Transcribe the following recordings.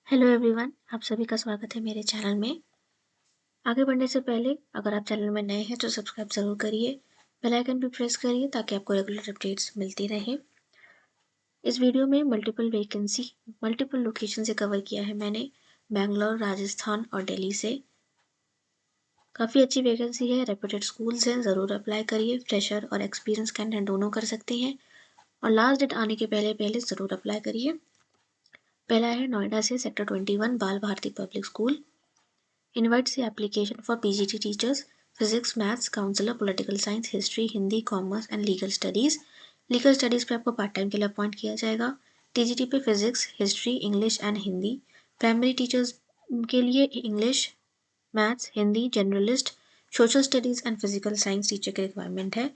Hello everyone, आप सभी का स्वागत है मेरे चैनल में। आगे बढ़ने से पहले अगर आप चैनल में नए हैं तो सब्सक्राइब ज़रूर करिए, बेल आइकन भी प्रेस करिए ताकि आपको रेगुलर अपडेट्स मिलती रहें। इस वीडियो में मल्टीपल लोकेशन से कवर किया है मैंने, बैंगलोर, राजस्थान और दिल्ली से। काफ़ी अच्छी वैकेंसी है, रेप्यूटेड स्कूल्स हैं, ज़रूर अप्लाई करिए। फ्रेशर और एक्सपीरियंस कैंडिडेट दोनों कर सकते हैं और लास्ट डेट आने के पहले पहले ज़रूर अप्लाई करिए। पहला है नोएडा से sector 21 Bal Bharati public school. Invites the application for PGT teachers, physics, maths, counselor, political science, history, Hindi, commerce and legal studies. Legal studies पे आपको पार्ट टाइम के लिए अपॉइंट किया जाएगा। टीजीटी पे physics, history, English and Hindi. Primary teachers के लिए English, maths, Hindi, generalist, social studies and physical science teacher की रिक्वायरमेंट है।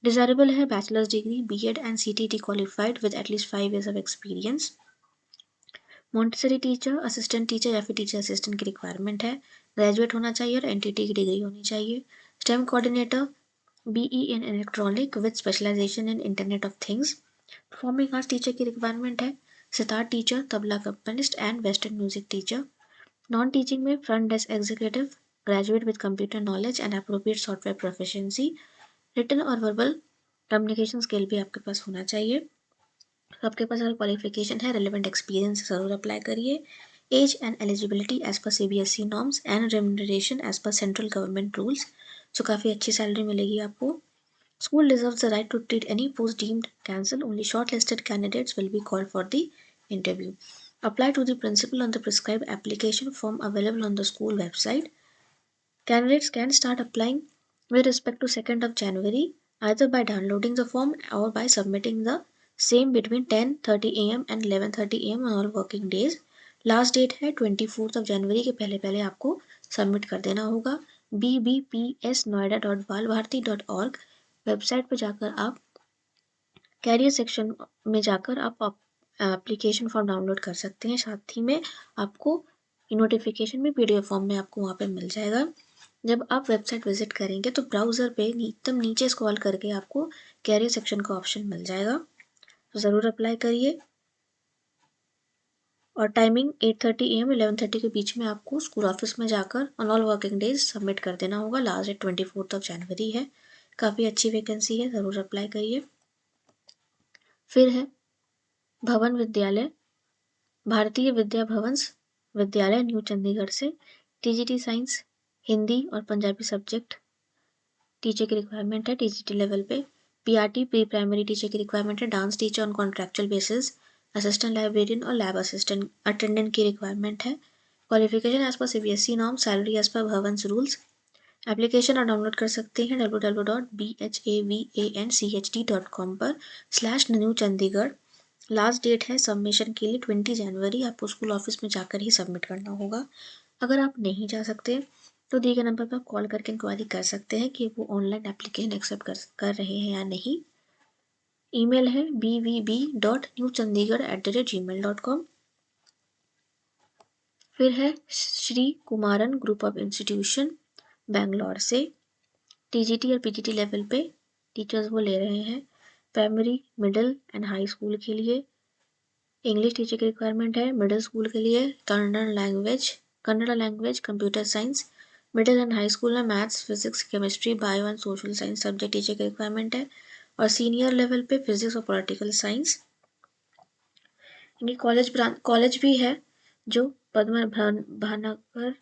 डिज़ायरेबल है bachelors degree, BEd and CTT qualified with at least 5 years of experience। Montessori teacher, assistant teacher या फिर teacher assistant की requirement है। Graduate होना चाहिए और एनटीटी की डिग्री होनी चाहिए। STEM coordinator, BE in electronic with specialisation in internet of things. Performing arts teacher की रिक्वायरमेंट है। Sitar teacher, tabla accompanist and western music teacher. Non teaching में front desk executive, graduate with computer knowledge and appropriate software proficiency. Written और verbal communication skill भी आपके पास होना चाहिए। आपके पास अगर क्वालिफिकेशन है, रिलेवेंट एक्सपीरियंस ज़रूर अप्लाई करिए। Age and eligibility as per CBSE norms and remuneration as per central government rules. So काफ़ी अच्छी सैलरी मिलेगी आपको। School deserves the right to treat any post deemed cancelled. Only shortlisted candidates will be called for the interview. Apply to the principal on the prescribed application form available on the school website. Candidates can start applying with respect to 2nd of January either by downloading the form or by submitting the same between 10:30 am and 11:30 am on all working days. Last date है 24 जनवरी के पहले पहले आपको submit कर देना होगा। bbpsnoida.balbharti.org website पर जाकर आप कैरियर सेक्शन में जाकर आप एप्लीकेशन फॉर्म डाउनलोड कर सकते हैं। साथ ही में आपको नोटिफिकेशन भी पीडीएफ फॉर्म में आपको वहाँ पे मिल जाएगा। जब आप वेबसाइट विजिट करेंगे तो ब्राउज़र पे एकदम नीचे स्क्रॉल करके आपको कैरियर सेक्शन का ऑप्शन मिल जाएगा, तो ज़रूर अप्लाई करिए। और टाइमिंग 8:30 am 11:30 के बीच में आपको स्कूल ऑफिस में जाकर on all working days submit कर देना होगा। लास्ट डेट 24 जनवरी है। काफ़ी अच्छी वैकेंसी है, ज़रूर अप्लाई करिए। फिर है भवन विद्यालय, भारतीय विद्या भवंस विद्यालय, न्यू चंडीगढ़ से। टीजीटी साइंस, हिंदी और पंजाबी सब्जेक्ट टीचर की रिक्वायरमेंट है टीजीटी लेवल पे। पीआरटी प्री प्राइमरी टीचर की रिक्वायरमेंट है। Dance teacher on contractual basis, assistant librarian और लैब असिस्टेंट अटेंडेंट की रिक्वायरमेंट है। Qualification as per CBSE norm, salary as per Bhavan's rules. Application आप download कर सकते हैं www.bhavanchd.com पर /न्यू चंडीगढ़। लास्ट डेट है सबमिशन के लिए 20 जनवरी। आपको स्कूल ऑफिस में जाकर ही सबमिट करना होगा। अगर आप नहीं जा सकते तो दिए गए नंबर पर कॉल करके इंक्वायरी कर सकते हैं कि वो ऑनलाइन एप्लीकेशन एक्सेप्ट कर रहे हैं या नहीं। ईमेल है bvb.newchandigarh@gmail.com। फिर है Shri Kumaran group of institution Bangalore से। टीजीटी और पीजीटी लेवल पे टीचर्स वो ले रहे हैं। Primary, middle and high school के लिए इंग्लिश टीचर की रिक्वायरमेंट है। मिडिल स्कूल के लिए Kannada language, computer science. Middle and high school में maths, physics, chemistry, bio and social science subject teacher की रिक्वायरमेंट है। और सीनियर लेवल पे फिजिक्स और पॉलिटिकल साइंस। इनकी कॉलेज भी है जो पद्म भानगर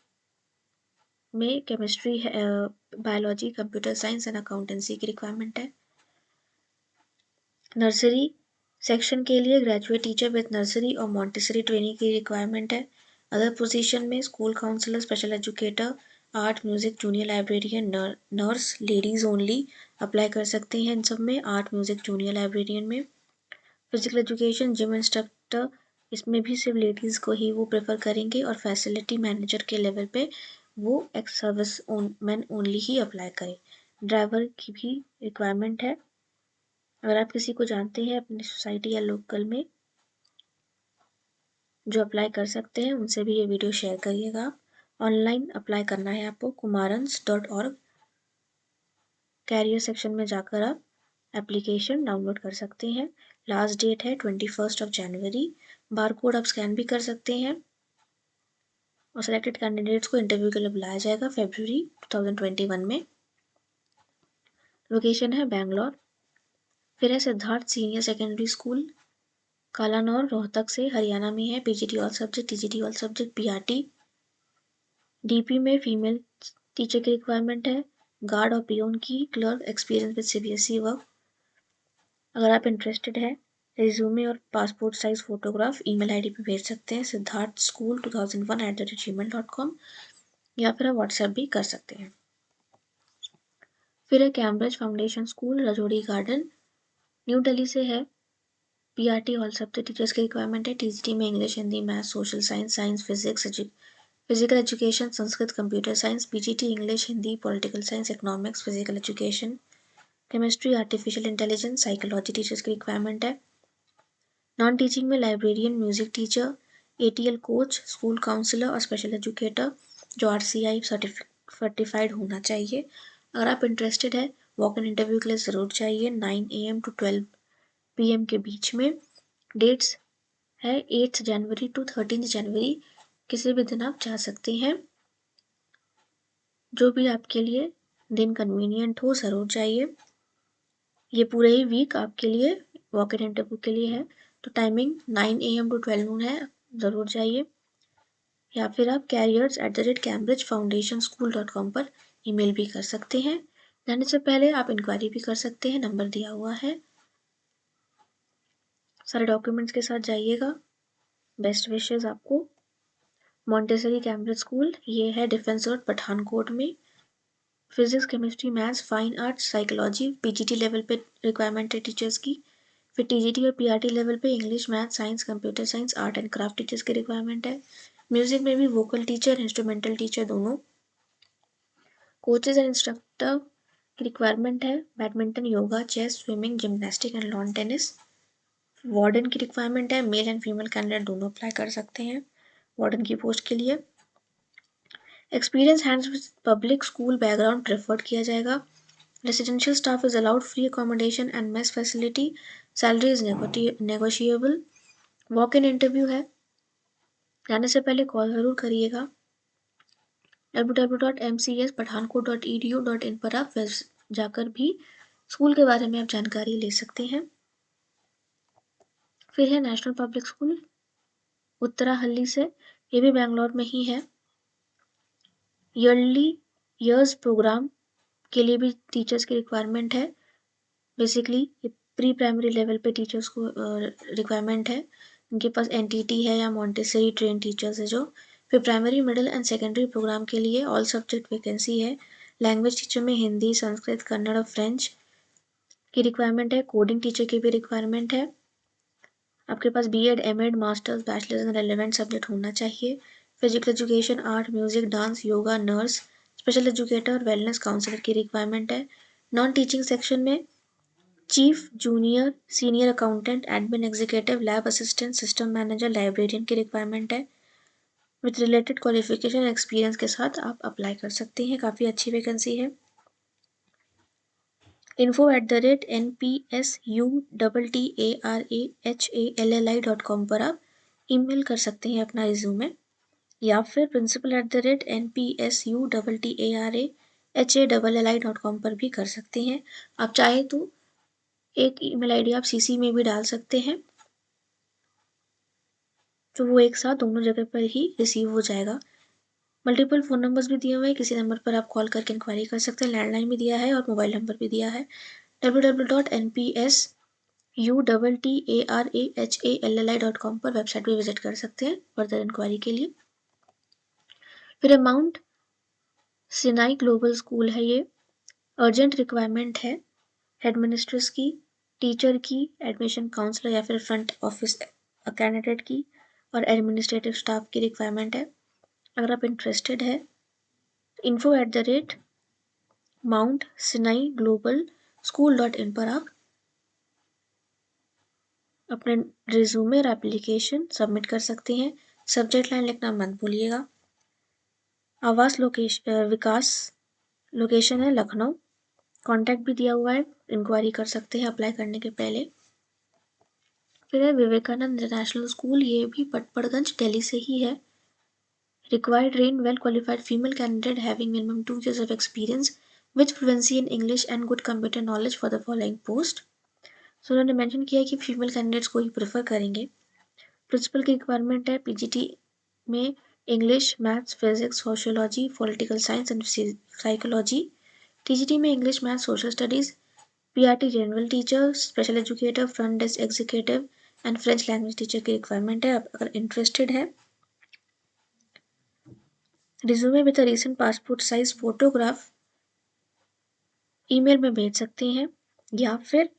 में केमिस्ट्री है, biology, computer science and accountancy की रिक्वायरमेंट है। नर्सरी सेक्शन के लिए ग्रेजुएट टीचर विद नर्सरी और मॉन्टेसरी ट्रेनिंग की रिक्वायरमेंट है। अदर पोजीशन में school counsellor, special educator, art, music, junior librarian, nurse, ladies only apply कर सकते हैं। इन सब में आर्ट, म्यूजिक, जूनियर लाइब्रेरियन में। फिजिकल एजुकेशन, जिम इंस्ट्रक्टर, इसमें भी सिर्फ लेडीज़ को ही वो प्रेफर करेंगे। और फैसिलिटी मैनेजर के लेवल पे वो एक्स सर्विस मैन ओनली ही अप्लाई करें। ड्राइवर की भी रिक्वायरमेंट है। अगर आप किसी को जानते हैं अपनी सोसाइटी या लोकल में जो अप्लाई कर सकते हैं, उनसे भी ये वीडियो शेयर करिएगा। ऑनलाइन अप्लाई करना है आपको kumarans.org कैरियर सेक्शन में जाकर आप एप्लीकेशन डाउनलोड कर सकते हैं। लास्ट डेट है 21 जनवरी। बारकोड आप स्कैन भी कर सकते हैं। और सेलेक्टेड कैंडिडेट्स को इंटरव्यू के लिए बुलाया जाएगा फरवरी 2021 में। लोकेशन है बैंगलोर। फिर है Siddharth senior secondary school, Kalanaur, Rohtak से, हरियाणा में है। PGT all subject, TGT all subject, PRT. DP में फीमेल टीचर की रिक्वायरमेंट है। गार्ड और पियोन की, clerk, experience with CBSE work. अगर आप इंटरेस्टेड है, रिज्यूमे और passport size photograph email ID पे भेज सकते हैं siddharthschool2001@gmail.com, या फिर आप व्हाट्सएप भी कर सकते हैं। फिर है Cambridge Foundation School, Rajouri Garden, new Delhi से है। पीआरटी ऑल सब्जेक्ट टीचर्स की रिक्वायरमेंट है। टीजीटी में English, Hindi, math, social science, science, physics, physical education, Sanskrit, computer science. PGT English, Hindi, political science, economics, physical education, chemistry, artificial intelligence, psychology teachers की requirement है। Non teaching में librarian, music teacher, ATL coach, school counsellor और special educator जो RCI certified होना चाहिए। अगर आप interested है, वॉक इन इंटरव्यू के लिए ज़रूर चाहिए 9 AM to 12 PM के बीच में। डेट्स है 8 जनवरी to 13 जनवरी, किसी भी दिन आप जा सकते हैं। जो भी आपके लिए दिन कन्वीनियंट हो ज़रूर चाहिए। ये पूरे ही वीक आपके लिए वॉक इन इंटरव्यू के लिए है, तो टाइमिंग 9 AM to 12 noon है, ज़रूर जाइए। या फिर आप careers@cambridgefoundationSchool.com पर ईमेल भी कर सकते हैं। जाने से पहले आप इंक्वायरी भी कर सकते हैं, नंबर दिया हुआ है। सारे डॉक्यूमेंट्स के साथ जाइएगा। बेस्ट विशेस आपको। मॉन्टेसरी कैम्ब्रिज स्कूल, ये है डिफेंस रोड, पठानकोट में। Physics, chemistry, maths, fine arts, psychology PGT level पे रिक्वायरमेंट है टीचर्स की। फिर टीजीटी और पीआरटी लेवल पे English, math, science, computer science, art and craft teachers की रिक्वायरमेंट है। म्यूजिक में भी वोकल टीचर, इंस्ट्रूमेंटल टीचर दोनों। कोचेज एंड इंस्ट्रक्टर की रिक्वायरमेंट है। Badminton, yoga, chess, swimming, gymnastic and lawn tennis. Warden की रिक्वायरमेंट है। मेल एंड फीमेल कैंडिडेट दोनों अप्लाई कर सकते हैं वार्डन की पोस्ट के लिए। Experience hands with public school background preferred किया जाएगा। Residential staff is allowed free accommodation and mess facility. Salary is negotiable. Walk in interview है। जाने से पहले कॉल ज़रूर करिएगा। www.mcspathankot.edu.in पर आप जाकर भी स्कूल के बारे में आप जानकारी ले सकते हैं। फिर है नेशनल पब्लिक स्कूल उत्तराहल्ली से, ये भी बेंगलोर में ही है। ईयर्स प्रोग्राम के लिए भी टीचर्स की रिक्वायरमेंट है। बेसिकली ये प्री प्राइमरी लेवल पे टीचर्स को रिक्वायरमेंट है। उनके पास एनटीटी है या मॉन्टेसरी ट्रेन टीचर्स है जो। फिर primary, middle and secondary programme के लिए ऑल सब्जेक्ट वैकेंसी है। लैंग्वेज टीचर में हिंदी, संस्कृत, कन्नड़ और फ्रेंच की रिक्वायरमेंट है। कोडिंग टीचर की भी रिक्वायरमेंट है। आपके पास BEd, MEd, masters, bachelors in relevant subject होना चाहिए। Physical education, art, music, dance, yoga, nurse, special educator और वेलनेस काउंसलर की रिक्वायरमेंट है। नॉन टीचिंग सेक्शन में chief, junior, senior accountant, admin executive, lab assistant, system manager, librarian की requirement है। With related qualification experience के साथ आप अप्लाई कर सकते हैं, काफ़ी अच्छी वैकेंसी है। info@npsuttarahali.com पर आप ईमेल कर सकते हैं अपना रिज्यूमे, या फिर principal@npsuttarahali.com पर भी कर सकते हैं। आप चाहे तो एक ईमेल आईडी आप सीसी में भी डाल सकते हैं, तो वो एक साथ दोनों जगह पर ही रिसीव हो जाएगा। मल्टीपल फ़ोन नंबर्स भी दिए हुए हैं, किसी नंबर पर आप कॉल करके इंक्वायरी कर सकते हैं। लैंडलाइन भी दिया है और मोबाइल नंबर भी दिया है। www.npsuttarahali.com पर वेबसाइट भी विजिट कर सकते हैं फर्दर इंक्वायरी के लिए। फिर माउंट सिनाई ग्लोबल स्कूल है, ये अर्जेंट रिक्वायरमेंट है हेडमिनिस्ट्रेस की, टीचर की, एडमिशन काउंसलर या फिर फ्रंट ऑफिस कैंडिडेट की और एडमिनिस्ट्रेटिव स्टाफ की रिक्वायरमेंट है। अगर आप इंटरेस्टेड है, info@mountsinaiGlobalSchool.in पर आप अपने रिज्यूमे और एप्लीकेशन सबमिट कर सकते हैं। सब्जेक्ट लाइन लिखना मत भूलिएगा। आवास विकास लोकेशन है लखनऊ। कॉन्टैक्ट भी दिया हुआ है, इंक्वायरी कर सकते हैं अप्लाई करने के पहले। फिर है विवेकानंद इंटरनेशनल स्कूल, ये भी पटपड़गंज दिल्ली से ही है। Required trained well qualified female candidate having minimum 2 years of experience with fluency in English and good computer knowledge for the following post. सो उन्होंने मेंशन किया है कि फीमेल कैंडिडेट्स को ही प्रेफर करेंगे. प्रिंसिपल की रिक्वायरमेंट है पीजीटी में English, maths, physics, sociology, political science and psychology. TGT में English, maths, social studies. PRT general teacher, special educator, front desk executive and French language teacher की requirement है. आप अगर इंटरेस्टेड है, resume with a recent passport size photograph email में भेज सकते हैं या फिर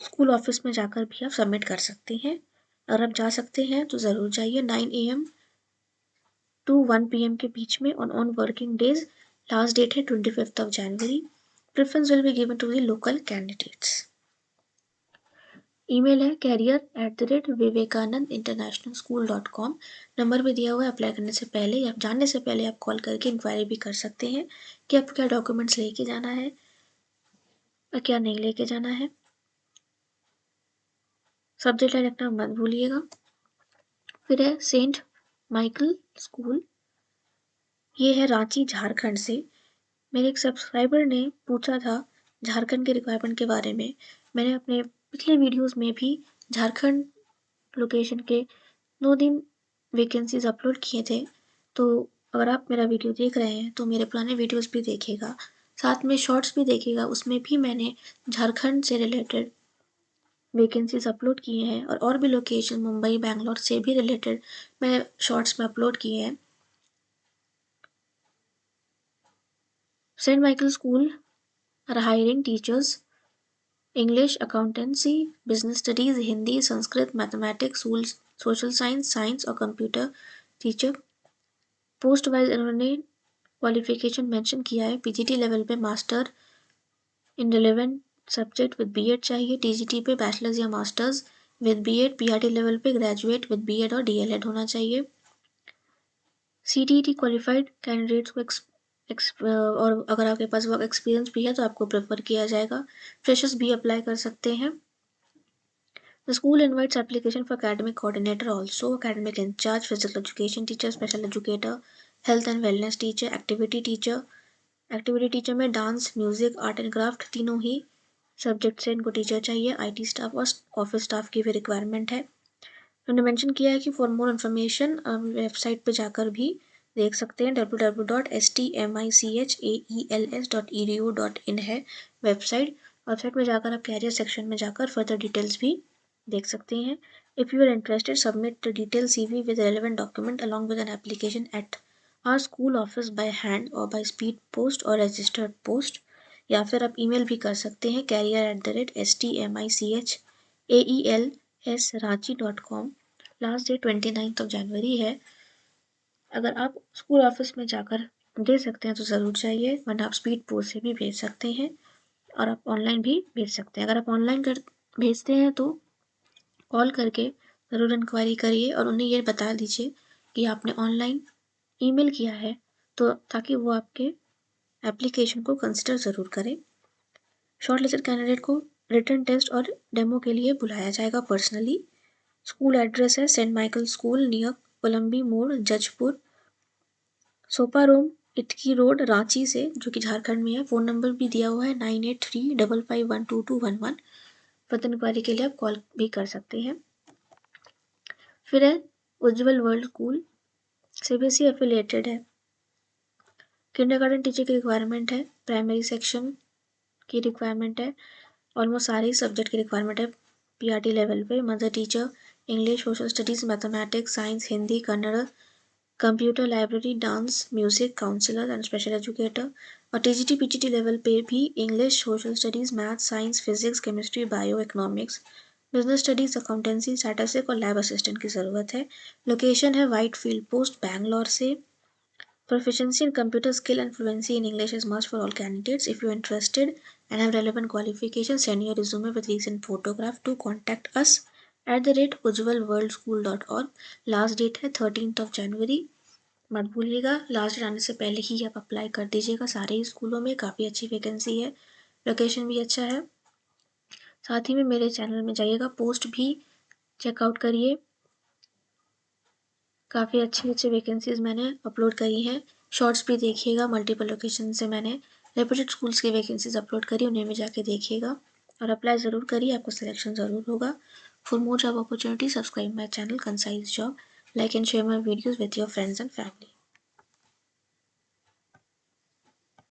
स्कूल ऑफिस में जाकर भी आप सबमिट कर सकते हैं. अगर आप जा सकते हैं तो ज़रूर जाइए. 9 AM to 1 PM के बीच में on working days. Last date है 25 जनवरी. Preference will be given to the local candidates. Email है career@vivekanandinternationalschool.com. नंबर भी दिया हुआ है. अप्लाई करने से पहले या जानने से पहले आप कॉल करके इंक्वायरी भी कर सकते हैं कि आपको क्या डॉक्यूमेंट्स लेके जाना है और क्या नहीं लेके जाना है. सब्जेक्ट लाइन रखना मत भूलिएगा. फिर है सेंट माइकल स्कूल, ये है रांची झारखंड से. मेरे एक सब्सक्राइबर ने पूछा था झारखंड के रिक्वायरमेंट के बारे में. मैंने अपने पिछले वीडियोस में भी झारखंड लोकेशन के 2 दिन वैकेंसीज अपलोड किए थे. तो अगर आप मेरा वीडियो देख रहे हैं तो मेरे पुराने वीडियोस भी देखिएगा, साथ में शॉर्ट्स भी देखिएगा. उसमें भी मैंने झारखंड से रिलेटेड वैकेंसीज अपलोड किए हैं और भी लोकेशन मुंबई, बैंगलोर से भी रिलेटेड मैं शॉर्ट्स में अपलोड किए हैं. Saint Michael school are hiring teachers English, accountancy, business studies, Hindi, Sanskrit, mathematics, social science, science और कंप्यूटर टीचर. पोस्ट वाइज इन्होंने क्वालिफिकेशन मेंशन किया है. पीजीटी लेवल पे master in relevant subject with BEd चाहिए. टीजीटी पे बैचलर्स या masters with BEd. PRT level पे graduate with BEd और डीएलएड होना चाहिए. सीटीईटी क्वालिफाइड कैंडिडेट्स को और अगर आपके पास वर्क एक्सपीरियंस भी है तो आपको प्रेफर किया जाएगा. फ्रेशर्स भी अप्लाई कर सकते हैं. The school invites application for academic coordinator also, academic in charge, physical education teacher, special educator, health and wellness teacher, activity teacher. Activity teacher में dance, music, art and craft तीनों ही subject से इनको teacher चाहिए. IT staff और office staff की भी requirement है. उन्होंने मेंशन किया है कि फॉर मोर इन्फॉर्मेशन वेबसाइट पे जाकर भी देख सकते हैं. www.stmichaels.edu.in है वेबसाइट. वेबसाइट में जाकर आप कैरियर सेक्शन में जाकर फर्दर डिटेल्स भी देख सकते हैं. If you are interested submit detail CV with relevant document along with an application at our school office by hand और बाय स्पीड पोस्ट और रजिस्टर्ड पोस्ट. या फिर आप ईमेल भी कर सकते हैं career@stmichaels.ranchi.com. लास्ट डेट 29 जनवरी है. अगर आप स्कूल ऑफिस में जाकर दे सकते हैं तो ज़रूर चाहिए, वरना आप स्पीड पोस्ट से भी भेज सकते हैं और आप ऑनलाइन भी भेज सकते हैं. अगर आप ऑनलाइन कर भेजते हैं तो कॉल करके ज़रूर इंक्वायरी करिए और उन्हें ये बता दीजिए कि आपने ऑनलाइन ईमेल किया है, तो ताकि वो आपके एप्लीकेशन को कंसिडर ज़रूर करें. शॉर्ट लिस्टेड कैंडिडेट को रिटन टेस्ट और डेमो के लिए बुलाया जाएगा पर्सनली. स्कूल एड्रेस है सेंट माइकल स्कूल नियर कोलंबी मोड़, जजपुर, सोपारोम, इटकी रोड, रांची से, जो कि झारखंड में है. फ़ोन नंबर भी दिया हुआ है 9835512211. फर्दर इंक्वायरी के लिए आप कॉल भी कर सकते हैं. फिर है Ujjwal world school, CBSE affiliated है. किंडरगार्टन टीचर की रिक्वायरमेंट है. प्राइमरी सेक्शन की रिक्वायरमेंट है. ऑलमोस्ट सारे ही सब्जेक्ट की रिक्वायरमेंट है पीआरटी लेवल पे. Mother teacher English, social studies, mathematics, science, Hindi, Kannada, computer, library, dance, music, counsellor and special educator. और टीजीटी पीजीटी लेवल पे भी English, social studies, math, science, physics, chemistry, bio, economics, business studies, accountancy, statistics और lab assistant की ज़रूरत है. Location है white field post, Bangalore से. Proficiency in computer skill and fluency in English is must for all candidates. If you are interested and have relevant qualifications, send your resume with recent photograph to contact us @ujjwalworldschool.org. Last date है 13 जनवरी. मत भूलिएगा, last date आने से पहले ही आप apply कर दीजिएगा. सारे ही स्कूलों में काफ़ी अच्छी वैकेंसी है, लोकेशन भी अच्छा है. साथ ही में मेरे चैनल में जाइएगा, पोस्ट भी चेकआउट करिए. काफ़ी अच्छी अच्छी वैकेंसीज़ मैंने अपलोड करी हैं। शॉर्ट्स भी देखिएगा, मल्टीपल लोकेशन से मैंने रेपुटेड स्कूल्स की वैकेंसीज़ अपलोड करी, उन्हें भी जाके देखिएगा और अप्लाई ज़रूर करिए, आपको सिलेक्शन ज़रूर होगा। For more job opportunity subscribe my channel concise job, like and share my videos with your friends and family.